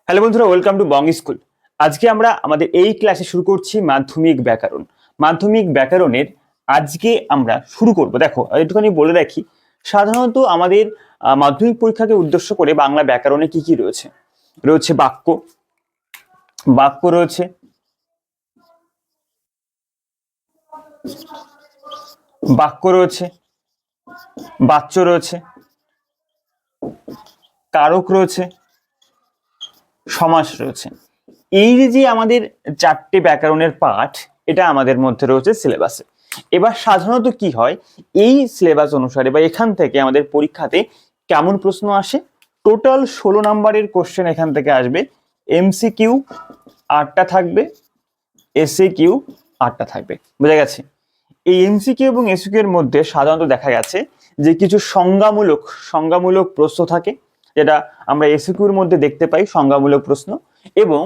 Hello বন্ধুরা, welcome to Bong school. আজকে আমরা আমাদের এই ক্লাসে শুরু করছি মাধ্যমিক ব্যাকরণ। মাধ্যমিক ব্যাকরণের আজকে আমরা শুরু করব। দেখো, একটুখানি বলে রাখি, সাধারণত আমাদের মাধ্যমিক পরীক্ষাকে উদ্দেশ্য করে বাংলা ব্যাকরণে কি কি রয়েছে? রয়েছে বাক্য, বাক্য রয়েছে, বাক্য রয়েছে, বাচ্য রয়েছে, কারক রয়েছে, সমাস রয়েছে। এই যে আমাদের চারটে ব্যাকরণের পাঠ, এটা আমাদের মধ্যে রয়েছে সিলেবাসে। এবার সাধারণত কি হয়, এই সিলেবাস অনুসারে বা এখান থেকে আমাদের পরীক্ষাতে কেমন প্রশ্ন আসে? টোটাল 16 নাম্বারের কোশ্চেন এখান থেকে আসবে। এমসিকিউ 8টা থাকবে, এসএকিউ 8টা থাকবে। বোঝা গেছে? এই এমসিকিউ এবং এসএকিউ এর মধ্যে সাধারণত দেখা গেছে যে কিছু সংজ্ঞামূলক প্রশ্ন থাকে, যেটা আমরা এসএকিউর মধ্যে দেখতে পাই, সংজ্ঞামূলক প্রশ্ন, এবং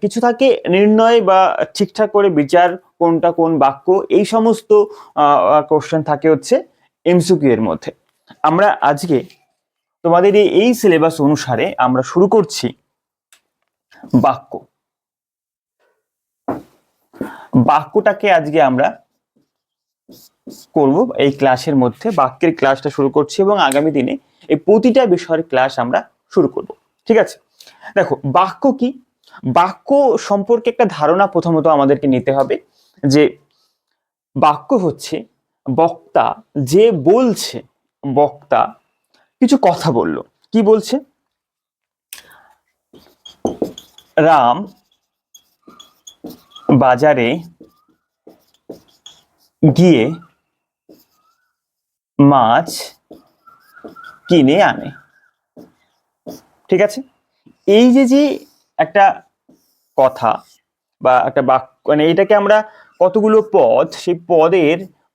কিছু থাকে নির্ণয় বা ঠিকঠাক করে বিচার, কোনটা কোন বাক্য, এই সমস্ত কোশ্চেন থাকে হচ্ছে এমসিকিউ এর মধ্যে। আমরা আজকে তোমাদের এই সিলেবাস অনুসারে আমরা শুরু করছি বাক্য। বাক্যটাকে আজকে আমরা করব এই ক্লাসের মধ্যে, বাক্যের ক্লাসটা শুরু করছি এবং আগামী দিনে এই প্রতিটা বিষয়ের ক্লাস আমরা শুরু করব। ঠিক আছে? দেখো, বাক্য কি? বাক্য সম্পর্কে একটা ধারণা প্রথমত আমাদেরকে নিতে হবে যে বাক্য হচ্ছে বক্তা যে বলছে, বক্তা কিছু কথা বলল। কি বলছে? রাম বাজারে গিয়ে মাছ কিনে আনে। ঠিক আছে? এই যে একটা কথা বা একটা বাক্য, মানে এটাকে আমরা কতগুলো পদ, সেই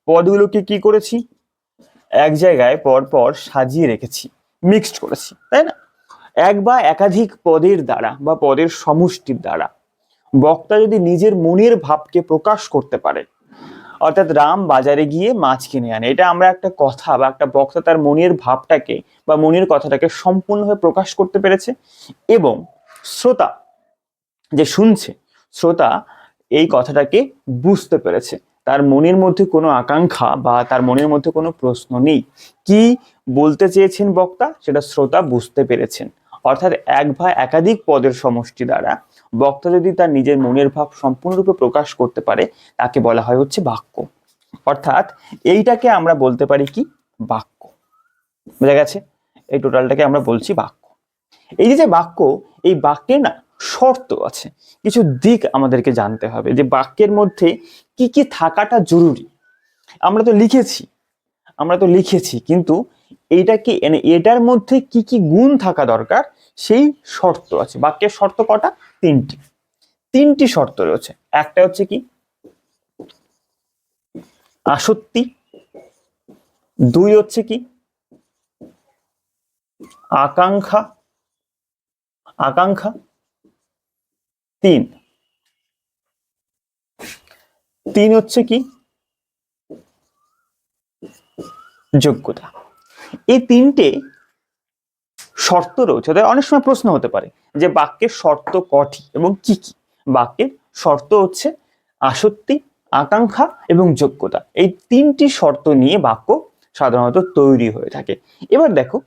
পদগুলোকে কি করেছি, এক জায়গায় পর পর সাজিয়ে রেখেছি, মিক্সড করেছি, তাই না? এক বা একাধিক পদের দ্বারা বা পদের সমষ্টির দ্বারা বক্তা যদি নিজের মনের ভাবকে প্রকাশ করতে পারে, অর্থাৎ রাম বাজারে গিয়ে মাছ কিনে আনে, এটা আমরা একটা কথা বা একটা বক্তা তার মনের ভাবটাকে বা মনের কথাটাকে সম্পূর্ণভাবে প্রকাশ করতে পেরেছে, এবং শ্রোতা যে শুনছে, শ্রোতা এই কথাটাকে বুঝতে পেরেছে, তার মনের মধ্যে কোনো আকাঙ্ক্ষা বা তার মনের মধ্যে কোনো প্রশ্ন নেই, কি বলতে চেয়েছেন বক্তা সেটা শ্রোতা বুঝতে পেরেছেন। অর্থাৎ এক বা একাধিক পদের সমষ্টি দ্বারা বক্তা যদি তার নিজের মনের ভাব সম্পূর্ণরূপে প্রকাশ করতে পারে, তাকে বলা হয় হচ্ছে বাক্য। অর্থাৎ এইটাকে আমরা বলতে পারি কি? বাক্য। বোঝা গেছে? এই টোটালটাকে আমরা বলছি বাক্য। এই যে বাক্য, এই বাক্যে না শর্ত আছে, কিছু দিক আমাদেরকে জানতে হবে যে বাক্যের মধ্যে কি কি থাকাটা জরুরি। আমরা তো লিখেছি কিন্তু এইটা কি, এটার মধ্যে কি কি গুণ থাকা দরকার, সেই শর্ত আছে। বাক্যের শর্ত কটা? তিনটি শর্ত রয়েছে। একটা হচ্ছে কি? আসক্তি। দুই হচ্ছে কি? আকাঙ্ক্ষা। তিন হচ্ছে কি? যোগ্যতা। এই তিনটে শর্ত রয়েছে। অনেক সময় প্রশ্ন হতে পারে যে বাক্যের শর্ত কটি এবং কি কি? বাক্যের শর্ত হচ্ছে আসক্তি, আকাঙ্ক্ষা এবং যোগ্যতা। এই তিনটি শর্ত নিয়ে বাক্য সাধারণত তৈরি হয়ে থাকে। এবার দেখো,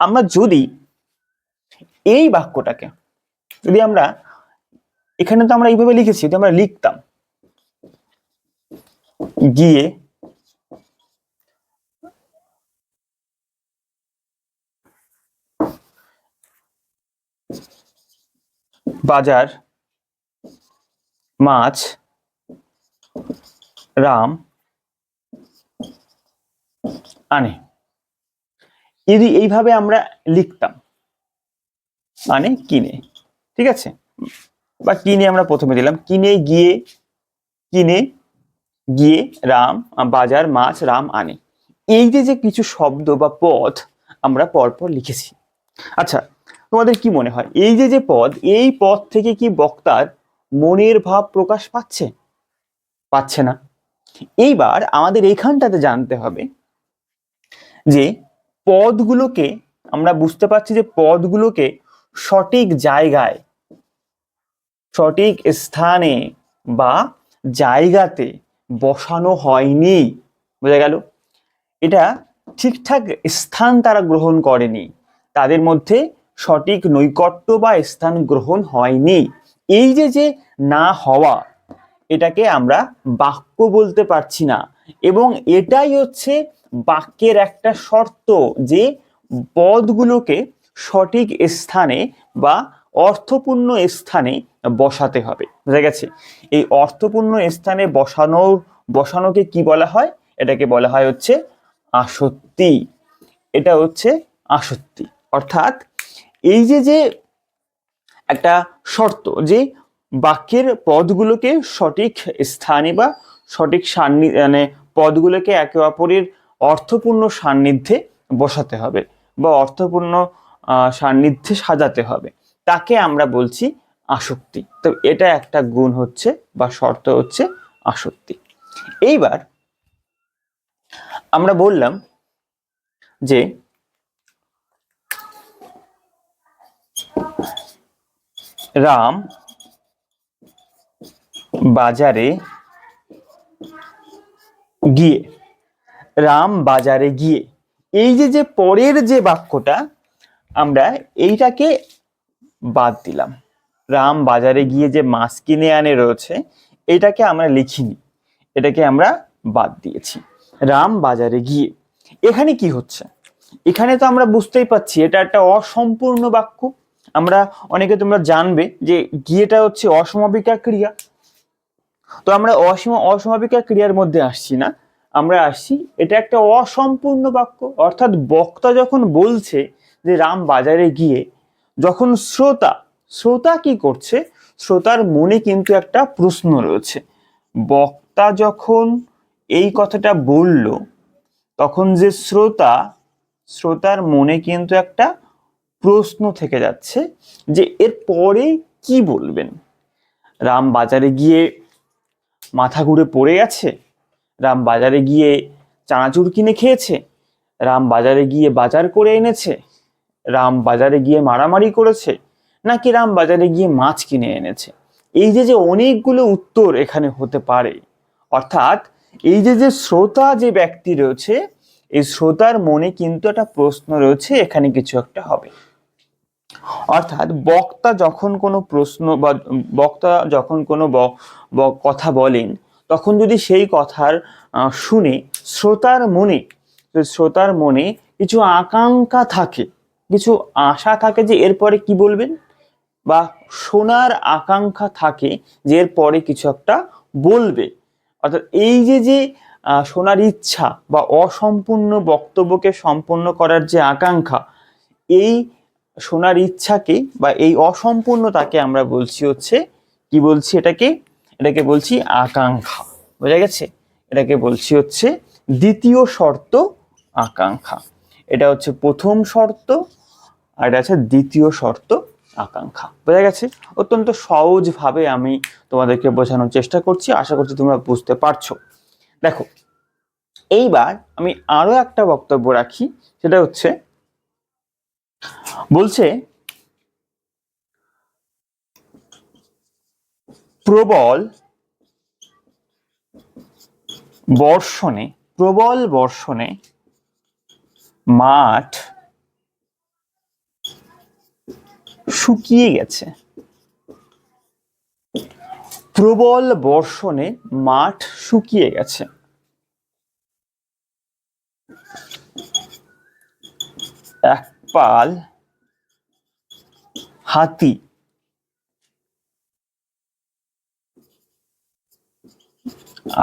আমরা যদি এই বাক্যটাকে যদি আমরা, এখানে তো আমরা এইভাবে লিখেছি, যদি আমরা লিখতাম গিয়ে বাজার মাছ রাম আনে, যদি এইভাবে আমরা লিখতাম, মানে কিনে, ঠিক আছে, বা কিনে আমরা প্রথমে দিলাম কিনে গিয়ে রাম বাজার মাছ রাম আনে। এই যে কিছু শব্দ বা পদ আমরা পরপর লিখেছি। আচ্ছা, তোমাদের কি মনে হয় এই যে পদ, এই পদ থেকে কি বক্তার মনের ভাব প্রকাশ পাচ্ছে না? এইবার আমাদের এইখানটাতে জানতে হবে যে পদগুলোকে, আমরা বুঝতে পারছি যে পদগুলোকে সঠিক জায়গায় সঠিক স্থানে বা জায়গাতে বসানো হয়নি। বোঝা গেল? এটা ঠিকঠাক স্থান তারা গ্রহণ করেনি, তাদের মধ্যে সঠিক নৈকট্য বা স্থান গ্রহণ হয়নি। এই যে যে না হওয়া, এটাকে আমরা বাক্য বলতে পারছি না, এবং এটাই হচ্ছে বাক্যের একটা শর্ত, যে পদগুলোকে সঠিক স্থানে বা অর্থপূর্ণ স্থানে বসাতে হবে। বুঝা গেছে? এই অর্থপূর্ণ স্থানে বসানোকে কি বলা হয়? এটাকে বলা হয় হচ্ছে আসত্তি। এটা হচ্ছে আসত্তি। অর্থাৎ এই যে যে একটা শর্ত, যে বাক্যের পদগুলোকে সঠিক স্থানে বা সঠিক মানে পদগুলোকে একে অপরের অর্থপূর্ণ সান্নিধ্যে বসাতে হবে বা অর্থপূর্ণ সান্নিধ্যে সাজাতে হবে, তাকে আমরা বলছি আসক্তি। তো এটা একটা গুণ হচ্ছে বা শর্ত হচ্ছে আসক্তি। এইবার আমরা বললাম যে রাম বাজারে গিয়ে, রাম বাজারে গিয়ে, এই যে যে পরের যে বাক্যটা, আমরা এইটাকে বাদ দিলাম। রাম বাজারে গিয়ে যে মাছ কিনে আনে রয়েছে, এটাকে আমরা লিখিনি, এটাকে আমরা বাদ দিয়েছি। রাম বাজারে গিয়ে, এখানে কি হচ্ছে? এখানে তো আমরা বুঝতেই পাচ্ছি এটা একটা অসম্পূর্ণ বাক্য। আমরা অনেকে, তোমরা জানবে যে গিয়েটা হচ্ছে অসমাপিকা ক্রিয়া। তো আমরা অসমাপিকা ক্রিয়ার মধ্যে আসছি না, আমরা আসছি এটা একটা অসম্পূর্ণ বাক্য। অর্থাৎ বক্তা যখন বলছে যে রাম বাজারে গিয়ে, যখন শ্রোতা কি করছে? শ্রোতার মনে কিন্তু একটা প্রশ্ন রয়েছে। বক্তা যখন এই কথাটা বলল, তখন যে শ্রোতার মনে কিন্তু একটা প্রশ্ন থেকে যাচ্ছে যে এর পরে কি বলবেন। রাম বাজারে গিয়ে মাথা ঘুরে পড়ে গেছে, রাম বাজারে গিয়ে চানাচুর কিনে খেয়েছে, রাম বাজারে গিয়ে বাজার করে এনেছে, রাম বাজারে গিয়ে মারামারি করেছে, নাকি রাম বাজারে গিয়ে মাছ কিনে এনেছে? এই যে যে অনেকগুলো উত্তর এখানে হতে পারে। অর্থাৎ এই যে যে শ্রোতা যে ব্যক্তি রয়েছে, এই শ্রোতার মনে কিন্তু একটা প্রশ্ন রয়েছে, এখানে কিছু একটা হবে। অর্থাৎ বক্তা যখন কোনো প্রশ্ন বা বক্তা যখন কোনো কথা বলেন, তখন যদি সেই কথার শুনে শ্রোতার মনে কিছু আকাঙ্ক্ষা থাকে, কিছু আশা থাকে যে এরপরে কি বলবেন, বা শোনার আকাঙ্ক্ষা থাকে যে এরপরে কিছু একটা বলবে। অর্থাৎ এই যে যে শোনার ইচ্ছা বা অসম্পূর্ণ বক্তব্যকে সম্পন্ন করার যে আকাঙ্ক্ষা, এই শোনার ইচ্ছাকে বা এই অসম্পূর্ণতাকে আমরা বলছি হচ্ছে, কি বলছি এটাকে বলছি আকাঙ্ক্ষা। বোঝা গেছে? এটাকে বলছি হচ্ছে দ্বিতীয় শর্ত আকাঙ্ক্ষা। এটা হচ্ছে প্রথম শর্ত, আর এটা হচ্ছে দ্বিতীয় শর্ত আকাঙ্ক্ষা। বোঝা গেছে? অত্যন্ত সহজভাবে আমি তোমাদেরকে বোঝানোর চেষ্টা করছি, আশা করছি তোমরা বুঝতে পারছো। দেখো, এইবার আমি আরো একটা বক্তব্য রাখি, সেটা হচ্ছে বলছে প্রবল বর্ষণে মাঠ শুকিয়ে গেছে। প্রবল বর্ষণে মাঠ শুকিয়ে গেছে। একপাল হাতি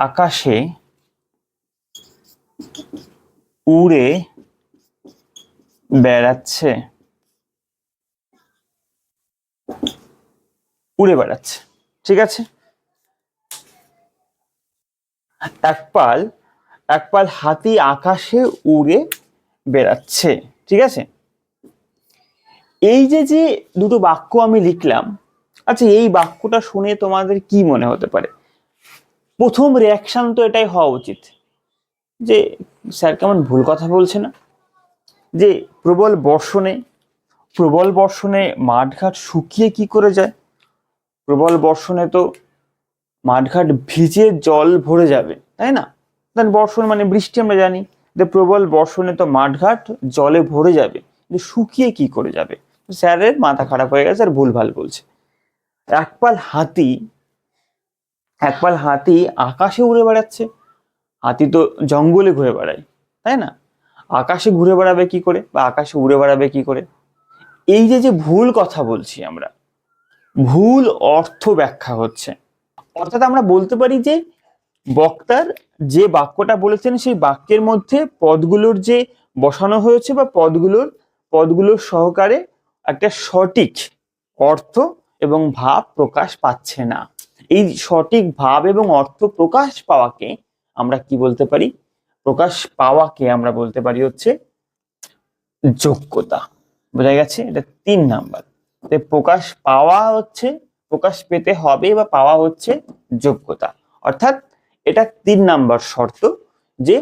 আকাশে উড়ে বেড়াচ্ছে। ঠিক আছে? একপাল হাতি আকাশে উড়ে বেড়াচ্ছে। ঠিক আছে? এই যে যে দুটো বাক্য আমি লিখলাম, আচ্ছা এই বাক্যটা শুনে তোমাদের কি মনে হতে পারে? প্রথম রিয়াকশন তো এটাই হওয়া উচিত যে স্যার কেমন ভুল কথা বলছে না, যে প্রবল বর্ষণে মাঠঘাট শুকিয়ে কি করে যায়? প্রবল বর্ষণে তো মাঠঘাট ভিজে জল ভরে যাবে, তাই না? বর্ষণ মানে বৃষ্টি, আমরা জানি যে প্রবল বর্ষণে তো মাঠঘাট জলে ভরে যাবে, কিন্তু শুকিয়ে কি করে যাবে? স্যারের মাথা খারাপ হয়ে গেছে আর ভুলভাল বলছে। একপাল হাতি আকাশে উড়ে বেড়াচ্ছে। হাতি তো জঙ্গলে ঘুরে বেড়ায়, তাই না? আকাশে ঘুরে বেড়াবে কি করে, বা আকাশে উড়ে বেড়াবে কি করে? এই যে ভুল কথা বলছি আমরা, ভুল অর্থ ব্যাখ্যা হচ্ছে। অর্থাৎ আমরা বলতে পারি যে বক্তার যে বাক্যটা বলেছেন সেই বাক্যের মধ্যে পদগুলোর যে বসানো হয়েছে বা পদগুলোর সহকারে একটা সঠিক অর্থ এবং ভাব প্রকাশ পাচ্ছে না। এই সঠিক ভাব এবং অর্থ প্রকাশ পাওয়াকে আমরা কি বলতে পারি? আমরা বলতে পারি হচ্ছে যোগ্যতা। বোঝা গেছে? এটা 3 নাম্বার। প্রকাশ পেতে হবে বা পাওয়া হচ্ছে যোগ্যতা। অর্থাৎ এটা 3 নাম্বার শর্ত, যে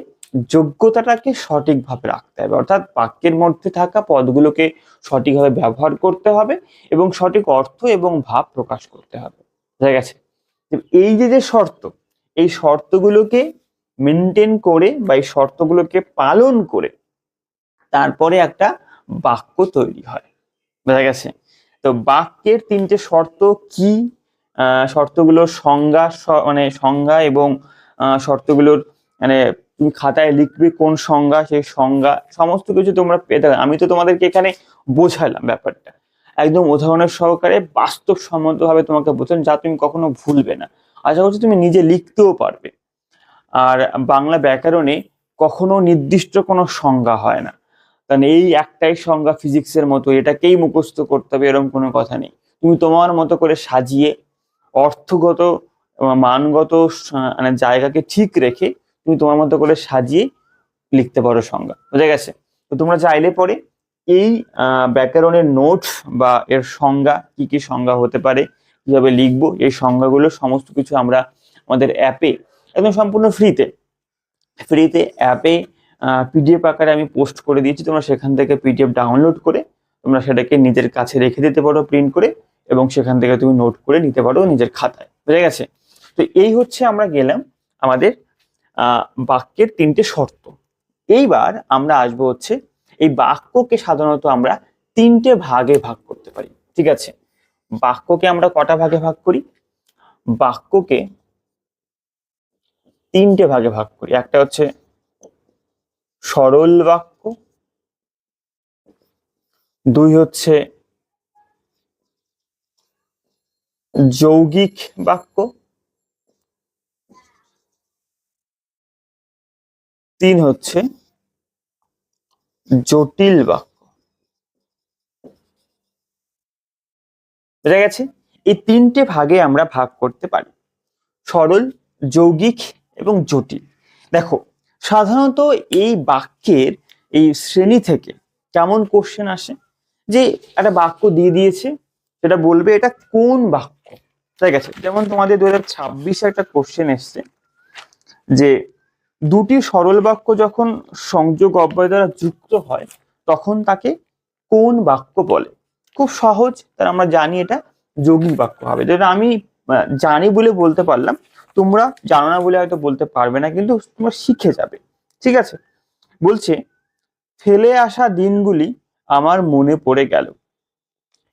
যোগ্যতাটাকে সঠিকভাবে রাখতে হবে। অর্থাৎ বাক্যের মধ্যে থাকা পদগুলোকে সঠিকভাবে ব্যবহার করতে হবে এবং সঠিক অর্থ এবং ভাব প্রকাশ করতে হবে। বোঝা গেছে? এই যে শর্ত, এই শর্তগুলোকে মেনটেন করে বা এই শর্তগুলোকে পালন করে তারপরে একটা বাক্য তৈরি হয়। বোঝা গেছে? তো বাক্যের 3টে শর্ত কি? শর্তগুলোর সংজ্ঞা এবং শর্তগুলোর মানে তুমি খাতায় লিখবে কোন সংজ্ঞা, সেই সংজ্ঞা সমস্ত কিছু তোমরা পেতে হবে। আমি তো তোমাদেরকে এখানে বোঝালাম ব্যাপারটা একদম উদাহরণের সহকারে, বাস্তবসম্মত ভাবে তোমাকে বোঝান, যা তুমি কখনো ভুলবে না। আশা করছি তুমি নিজে লিখতেও পারবে। আর বাংলা ব্যাকরণে কখনো নির্দিষ্ট কোনো সংজ্ঞা হয় না, কারণ এই একটাই সংজ্ঞা ফিজিক্সের মতো, এটাকেই মুখস্থ করতে হবে এরকম কোনো কথা নেই। তুমি তোমার মতো করে সাজিয়ে অর্থগত মানগত মানে জায়গাকে ঠিক রেখে তুমি তোমার মতো করে সাজিয়ে লিখতে পারো সংজ্ঞা। বোঝা গেছে? তো তোমরা চাইলে পরে এই ব্যাকরণের নোটস বা এর সংজ্ঞা, কি কি সংজ্ঞা হতে পারে, কিভাবে লিখবো, এই সংজ্ঞাগুলো সমস্ত কিছু আমরা আমাদের অ্যাপে একদম সম্পূর্ণ ফ্রিতে অ্যাপে পিডিএফ আকারে আমি পোস্ট করে দিয়েছি। তোমরা সেখান থেকে পিডিএফ ডাউনলোড করে তোমরা সেটাকে নিজের কাছে রেখে দিতে পারো প্রিন্ট করে, এবং সেখান থেকে তুমি নোট করে নিতে পারো নিজের খাতায়। বুঝে গেছে? তো এই হচ্ছে আমরা গেলাম আমাদের বাক্যের 3টে শর্ত। এইবার আমরা আসবো হচ্ছে এই বাক্যকে সাধারণত আমরা 3টে ভাগে ভাগ করতে পারি। ঠিক আছে? বাক্যকে আমরা কটা ভাগে ভাগ করি? বাক্যকে 3টে ভাগে ভাগ করি। একটা হচ্ছে সরল বাক্য, 2 হচ্ছে যৌগিক বাক্য, 3 হচ্ছে জটিল বাক্য। বুঝা গেছে? এই 3টে ভাগে আমরা ভাগ করতে পারি, সরল, যৌগিক এবং জটিল। দেখো, সাধারণত এই বাক্যের এই শ্রেণী থেকে কেমন কোশ্চেন আসে, যে একটা বাক্য দিয়ে দিয়েছে, সেটা বলবে এটা কোন বাক্য। ঠিক আছে? যেমন তোমাদের 2026 একটা কোশ্চেন এসছে যে দুটি সরল বাক্য যখন সংযোগ অব্যয় দ্বারা যুক্ত হয় তখন তাকে কোন বাক্য বলে। খুব সহজ, তার আমরা জানি এটা যৌগিক বাক্য হবে। যেটা আমি জানি বলে বলতে পারলাম, তোমরা জানো না বলে হয়তো বলতে পারবে না, কিন্তু তোমরা শিখে যাবে। ঠিক আছে? বলছে ফেলে আসা দিনগুলি আমার মনে পড়ে গেল।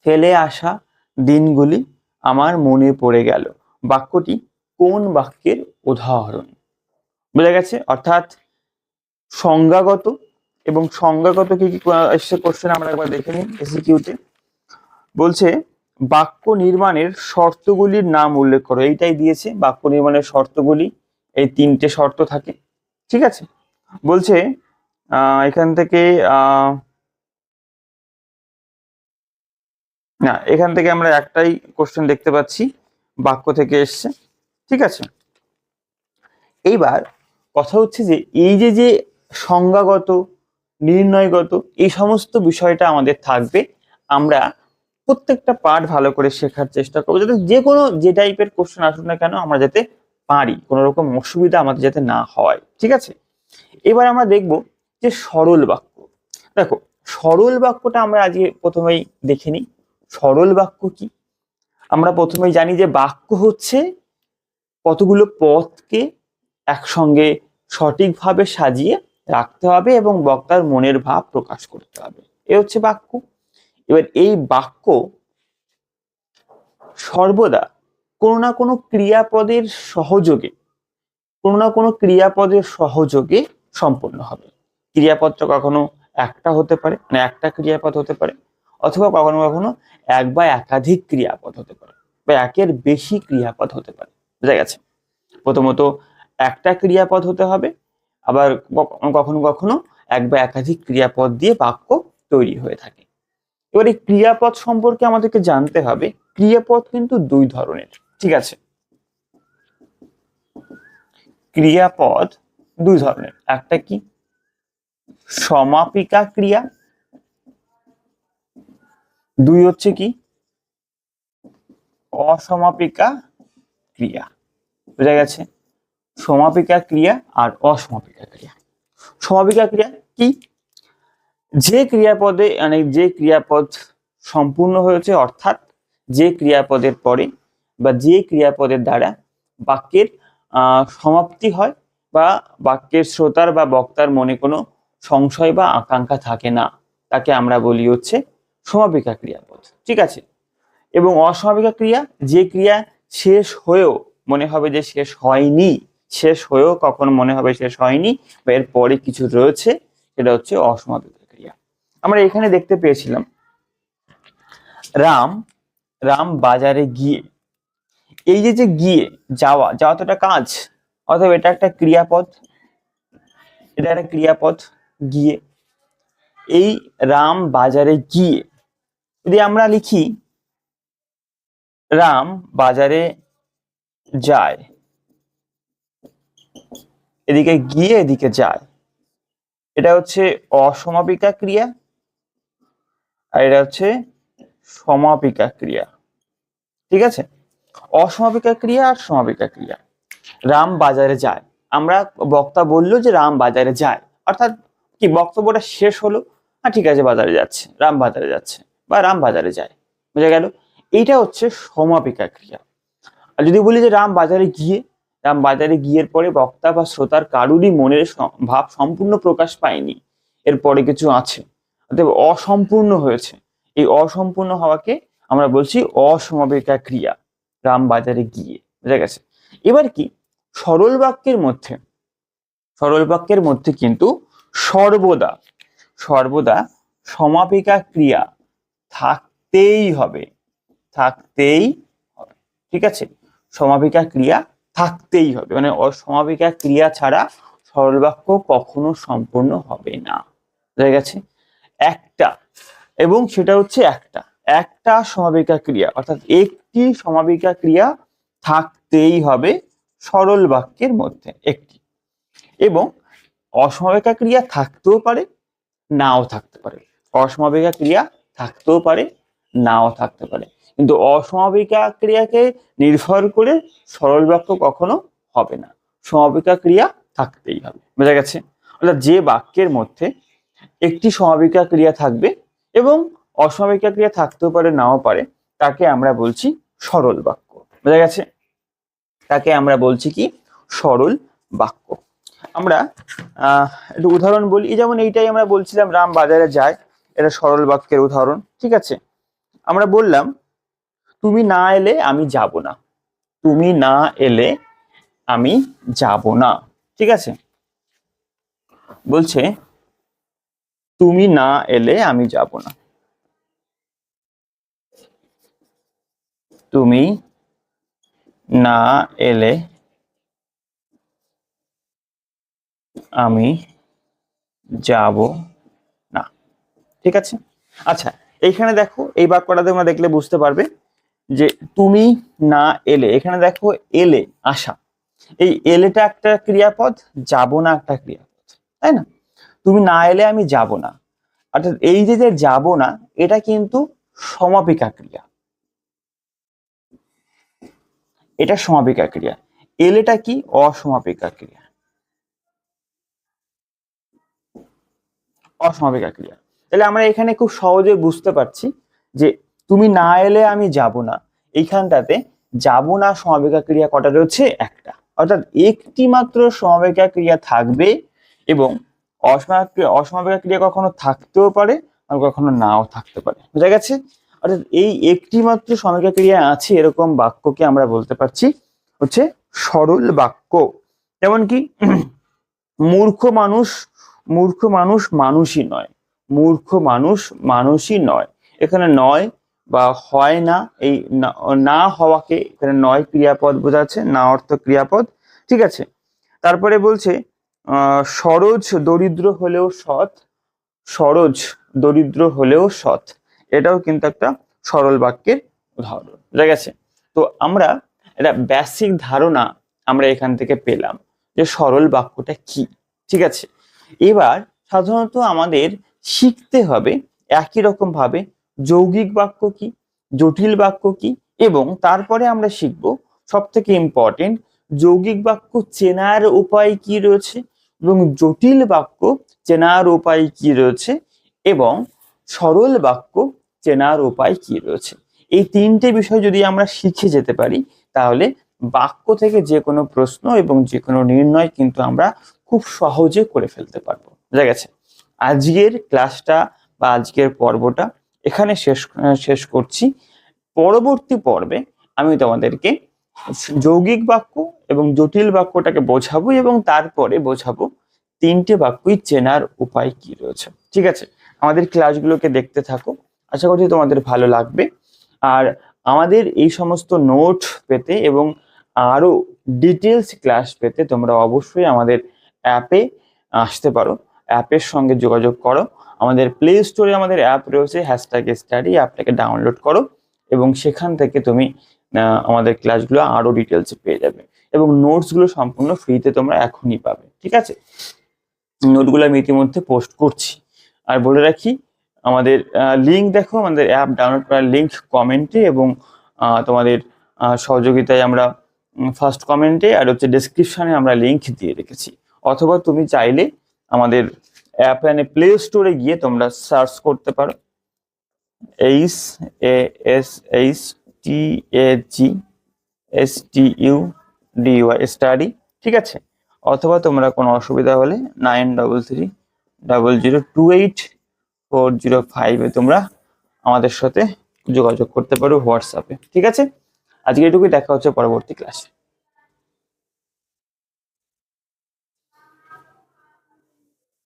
ফেলে আসা দিনগুলি আমার মনে পড়ে গেল বাক্যটি কোন বাক্যের উদাহরণ? বোঝা গেছে? অর্থাৎ সংজ্ঞাগত এবং সংজ্ঞাগত কি কি এসছে কোশ্চেন আমরা একবার দেখে নিই এসিকিউতে। বলছে বাক্য নির্মাণের শর্তগুলির নাম উল্লেখ করো। এইটাই দিয়েছে, বাক্য নির্মাণের শর্তগুলি, এই 3টে শর্ত থাকে। ঠিক আছে? বলছে এখান থেকে না, এখান থেকে আমরা একটাই কোশ্চেন দেখতে পাচ্ছি, বাক্য থেকে এসছে। ঠিক আছে? এইবার কথা হচ্ছে যে এই যে সংজ্ঞাগত, নির্ণয়গত, এই সমস্ত বিষয়টা আমাদের থাকবে। আমরা প্রত্যেকটা পার্ট ভালো করে শেখার চেষ্টা করবো, যাতে যে টাইপের কোশ্চেন আসুক না কেন আমরা যাতে পারি, কোনো রকম অসুবিধা আমাদের যাতে না হয়। ঠিক আছে? এবার আমরা দেখব যে সরল বাক্য। দেখো, সরল বাক্যটা আমরা আজকে প্রথমেই দেখে নিই। সরল বাক্য কি? আমরা প্রথমেই জানি যে বাক্য হচ্ছে কতগুলো পদকে একসঙ্গে সঠিকভাবে সাজিয়ে রাখতে হবে এবং বক্তার মনের ভাব প্রকাশ করতে হবে, এ হচ্ছে বাক্য। এবার এই বাক্য সর্বদা কোনো না কোনো ক্রিয়াপদের সহযোগে সম্পন্ন হবে। ক্রিয়াপদটা কখনো একটা হতে পারে, মানে একটা ক্রিয়াপদ হতে পারে, অথবা কখনো কখনো এক বা একাধিক ক্রিয়াপদ হতে পারে, বা একের বেশি ক্রিয়াপদ হতে পারে। বুঝা গেছে? প্রথমত একটা ক্রিয়াপদ হতে হবে, আবার কখনো কখনো এক বা একাধিক ক্রিয়াপদ দিয়ে বাক্য তৈরি হয়ে থাকে। এবার এই ক্রিয়াপদ সম্পর্কে আমাদেরকে জানতে হবে। ক্রিয়াপদ কিন্তু দুই ধরনের, ঠিক আছে? ক্রিয়াপদ দুই ধরনের, একটা কি সমাপিকা ক্রিয়া, দুই হচ্ছে কি অসমাপিকা ক্রিয়া। বুঝা গেছে? সমাপিকা ক্রিয়া আর অসমাপিকা ক্রিয়া। সমাপিকা ক্রিয়া কি? যে ক্রিয়াপদে মানে যে ক্রিয়াপদ সম্পূর্ণ হয়েছে, অর্থাৎ যে ক্রিয়াপদের পরে বা যে ক্রিয়াপদের দ্বারা বাক্যের সমাপ্তি হয় বা বাক্যের শ্রোতার বা বক্তার মনে কোনো সংশয় বা আকাঙ্ক্ষা থাকে না, তাকে আমরা বলি হচ্ছে সমাপিকা ক্রিয়াপদ, ঠিক আছে? এবং অসমাপিকা ক্রিয়া, যে ক্রিয়া শেষ হয়েও মনে হবে যে শেষ হয়নি, শেষ হয়েও কখন মনে হবে শেষ হয়নি বা এর পরে কিছু রয়েছে, সেটা হচ্ছে অসমাপিকা ক্রিয়া। আমরা এখানে দেখতে পেয়েছিলাম রাম রাম বাজারে গিয়ে, এই যে গিয়ে যাওয়া, যাওয়া তো একটা কাজ, অথবা এটা একটা ক্রিয়াপদ, এটা একটা ক্রিয়াপদ গিয়ে। এই রাম বাজারে গিয়ে যদি আমরা লিখি রাম বাজারে যায়, এদিকে গিয়ে এদিকে যায়, এটা হচ্ছে অসমাপিকা ক্রিয়া, আর এটা হচ্ছে সমাপিকা ক্রিয়া, ঠিক আছে? অসমাপিকা ক্রিয়া আর সমাপিকা ক্রিয়া। রাম বাজারে যায়, আমরা বক্তা বললো যে রাম বাজারে যায়, অর্থাৎ কি বক্তব্যটা শেষ হলো, হ্যাঁ ঠিক আছে বাজারে যাচ্ছে, রাম বাজারে যাচ্ছে বা রাম বাজারে যায়, বুঝা গেল? এইটা হচ্ছে সমাপিকা ক্রিয়া। আর যদি বলি যে রাম বাজারে গিয়ে, রাম বাজারে গিয়ের পরে বক্তা বা শ্রোতার কারুরই মনের ভাব সম্পূর্ণ প্রকাশ পায়নি, এরপরে কিছু আছে, অতএব অসম্পূর্ণ হয়েছে, এই অসম্পূর্ণ হওয়াকে আমরা বলছি অসমাপিকা ক্রিয়া। রাম বাজারে গিয়ে, বুঝা গেছে? এবার কি সরল বাক্যের মধ্যে কিন্তু সর্বদা সর্বদা সমাপিকা ক্রিয়া থাকতেই হবে, ঠিক আছে? সমাপিকা ক্রিয়া থাকতেই হবে, মানে অসমাপিকা ক্রিয়া ছাড়া সরল বাক্য কখনো সম্পূর্ণ হবে না, বুঝা গেছে? একটা, এবং সেটা হচ্ছে একটা সমাপিকা ক্রিয়া, অর্থাৎ একটি সমাপিকা ক্রিয়া থাকতেই হবে সরল বাক্যের মধ্যে, একটি। এবং অসমাপিকা ক্রিয়া থাকতেও পারে, নাও থাকতে পারে। অসমাপিকা ক্রিয়া থাকতেও পারে, নাও থাকতে পারে, কিন্তু অসমাপিকা ক্রিয়াকে নির্ভর করে সরল বাক্য কখনো হবে না, সমাপিকা ক্রিয়া থাকতেই হবে, বোঝা গেছে? অর্থাৎ যে বাক্যের মধ্যে একটি সমাপিকা ক্রিয়া থাকবে এবং অসমাপিকা ক্রিয়া থাকতেও পারে, নাও পারে, তাকে আমরা বলছি সরল বাক্য, বোঝা গেছে? তাকে আমরা বলছি কি সরল বাক্য। আমরা একটু উদাহরণ বলি, যেমন এইটাই আমরা বলছিলাম রাম বাজারে যায়, এটা সরল বাক্যের উদাহরণ, ঠিক আছে? আমরা বললাম তুমি না এলে আমি যাব না, তুমি না এলে আমি যাব না, ঠিক আছে? বলছে তুমি না এলে আমি যাব না, তুমি না এলে আমি যাব না, ঠিক আছে? আচ্ছা, এইখানে দেখো এই বাক্যটা তোমরা দেখলে বুঝতে পারবে যে তুমি না এলে, এখানে দেখো এলে আসা, এই এলেটা একটা ক্রিয়াপদ, যাব না একটা ক্রিয়াপদ, তাই না? তুমি না এলে আমি যাব না, অর্থাৎ এই যে যাব না, এটা কিন্তু সমাপিকা ক্রিয়া, এটা সমাপিকা ক্রিয়া। এলেটা কি অসমাপিকা ক্রিয়া, অসমাপিকা ক্রিয়া। তাহলে আমরা এখানে খুব সহজে বুঝতে পারছি যে তুমি না এলে আমি যাব না, এইখানটাতে যাব না সমাপিকা ক্রিয়া কটা রয়েছে? একটা। অর্থাৎ একটি মাত্র সমাপিকা ক্রিয়া থাকবে এবং অসমাপিকা ক্রিয়া কখনো থাকতেও পারে আর কখনো নাও থাকতে পারে। বুঝা গেছে? অর্থাৎ এই একটি মাত্র সমাপিকা ক্রিয়া আছে এরকম বাক্যকে আমরা বলতে পারছি হচ্ছে সরল বাক্য। যেমন কি মূর্খ মানুষ মানুষই নয়, মূর্খ মানুষ মানুষই নয়। এখানে নয় বা হয় না, এই না হওয়াকে এখানে নয় ক্রিয়াপদ বোঝাচ্ছে, না অর্থ ক্রিয়াপদ। ঠিক আছে, তারপরে বলছে সরোজ দরিদ্র হলেও সৎ, সরোজ দরিদ্র হলেও সৎ, এটাও কিন্তু একটা সরল বাক্যের উদাহরণ। বুঝা গেছে? তো আমরা একটা বেসিক ধারণা আমরা এখান থেকে পেলাম যে সরল বাক্যটা কি। ঠিক আছে, এবার সাধারণত আমাদের শিখতে হবে একই রকম ভাবে যৌগিক বাক্য কি, জটিল বাক্য কি, এবং তারপরে আমরা শিখবো সব থেকে ইম্পর্টেন্ট যৌগিক বাক্য চেনার উপায় কি রয়েছে এবং জটিল বাক্য চেনার উপায় কি রয়েছে এবং সরল বাক্য চেনার উপায় কি রয়েছে। এই তিনটে বিষয় যদি আমরা শিখে যেতে পারি তাহলে বাক্য থেকে যে কোনো প্রশ্ন এবং যে কোনো নির্ণয় কিন্তু আমরা খুব সহজে করে ফেলতে পারবো। বুঝা গেছে? আজকের ক্লাসটা বা আজকের পর্বটা এখানে শেষ করছি। পরবর্তী পর্বে আমি তোমাদেরকে যৌগিক বাক্য এবং জটিল বাক্যটাকে বোঝাবো এবং তারপরে বোঝাবো তিনটে বাক্যই চেনার উপায় কি রয়েছে। ঠিক আছে, আমাদের ক্লাসগুলোকে দেখতে থাকো, আশা করছি তোমাদের ভালো লাগবে। আর আমাদের এই সমস্ত নোট পেতে এবং আরো ডিটেলস ক্লাস পেতে তোমরা অবশ্যই আমাদের অ্যাপে আসতে পারো, অ্যাপের সঙ্গে যোগাযোগ করো। আমাদের প্লে স্টোরে আমাদের অ্যাপ রয়েছে #স্টাডি, অ্যাপটাকে ডাউনলোড করো এবং সেখান থেকে তুমি আমাদের ক্লাসগুলো আরো ডিটেলসে পেয়ে যাবে এবং নোটসগুলো সম্পূর্ণ ফ্রিতে তোমরা এখনই পাবে। ঠিক আছে, নোটগুলো আমি ইতিমধ্যে পোস্ট করছি। আর বলে রাখি আমাদের লিঙ্ক দেখো, আমাদের অ্যাপ ডাউনলোড করার লিঙ্ক কমেন্টে এবং তোমাদের সহযোগিতায় আমরা ফার্স্ট কমেন্টে আর হচ্ছে ডেসক্রিপশনে আমরা লিঙ্ক দিয়ে রেখেছি। অথবা তুমি চাইলে আমাদের অ্যাপ প্লে স্টোরে গিয়ে তোমরা সার্চ করতে পারো SASHTAGSTUDY স্টাডি। ঠিক আছে, অথবা তোমরা কোনো অসুবিধা হলে 9330284005 তোমরা আমাদের সাথে যোগাযোগ করতে পারো হোয়াটসঅ্যাপে। ঠিক আছে, আজকে এটুকুই, দেখা হচ্ছে পরবর্তী ক্লাসে।